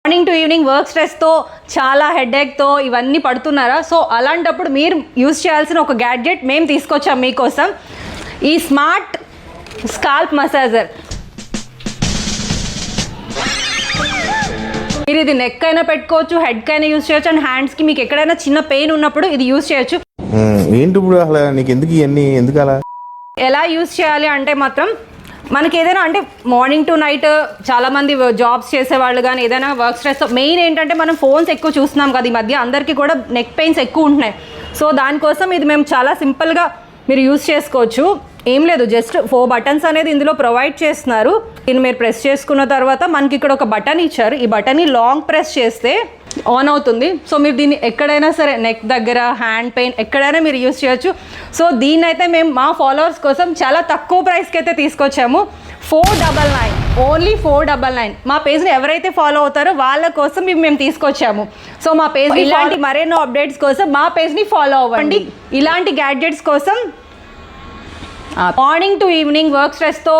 Morning to evening work స్ట్రెస్తో చాలా హెడేక్తో ఇవన్నీ పడుతున్నారా? సో అలాంటప్పుడు మీరు యూజ్ చేయాల్సిన ఒక గ్యాడ్జెట్ మేము తీసుకొచ్చాం మీకోసం, ఈ స్మార్ట్ స్కాల్ప్ మసాజర్. మీరు ఇది నెక్ అయినా పెట్టుకోవచ్చు, హెడ్కి అయినా యూజ్ చేయొచ్చు, అండ్ హ్యాండ్స్కి మీకు ఎక్కడైనా చిన్న పెయిన్ ఉన్నప్పుడు ఇది యూజ్ చేయొచ్చు. ఏంటి ఇప్పుడు అసలు నీకు ఎందుకు ఇవన్నీ, ఎందుకు అలా? ఎలా యూజ్ చేయాలి అంటే మాత్రం మనకి ఏదైనా అంటే మార్నింగ్ టు నైట్ చాలామంది జాబ్స్ చేసేవాళ్ళు కానీ ఏదైనా వర్క్ స్ట్రెస్, మెయిన్ ఏంటంటే మనం ఫోన్స్ ఎక్కువ చూస్తున్నాం కదా ఈ మధ్య, అందరికీ కూడా నెక్ పెయిన్స్ ఎక్కువ ఉంటున్నాయి. సో దానికోసం ఇది మేము చాలా సింపుల్గా మీరు యూజ్ చేసుకోవచ్చు. ఏం లేదు, జస్ట్ 4 బటన్స్ అనేది ఇందులో ప్రొవైడ్ చేస్తున్నారు. దీన్ని మీరు ప్రెస్ చేసుకున్న తర్వాత మనకి ఇక్కడ ఒక బటన్ ఇచ్చారు. ఈ బటన్ని లాంగ్ ప్రెస్ చేస్తే ఆన్ అవుతుంది. సో మీరు దీన్ని ఎక్కడైనా సరే, నెక్ దగ్గర, హ్యాండ్ పెయిన్ ఎక్కడైనా మీరు యూజ్ చేయొచ్చు. సో దీన్ని అయితే మేము మా ఫాలోవర్స్ కోసం చాలా తక్కువ ప్రైస్కి అయితే తీసుకొచ్చాము. 499, ఓన్లీ 499. మా పేజ్ని ఎవరైతే ఫాలో అవుతారో వాళ్ళ కోసం మేము తీసుకొచ్చాము. సో మా పేజ్ ఇలాంటి మరెన్నో అప్డేట్స్ కోసం మా పేజ్ని ఫాలో అవ్వండి. ఇలాంటి గ్యాడ్జెట్స్ కోసం మార్నింగ్ టు ఈవినింగ్ వర్క్ స్ట్రెస్తో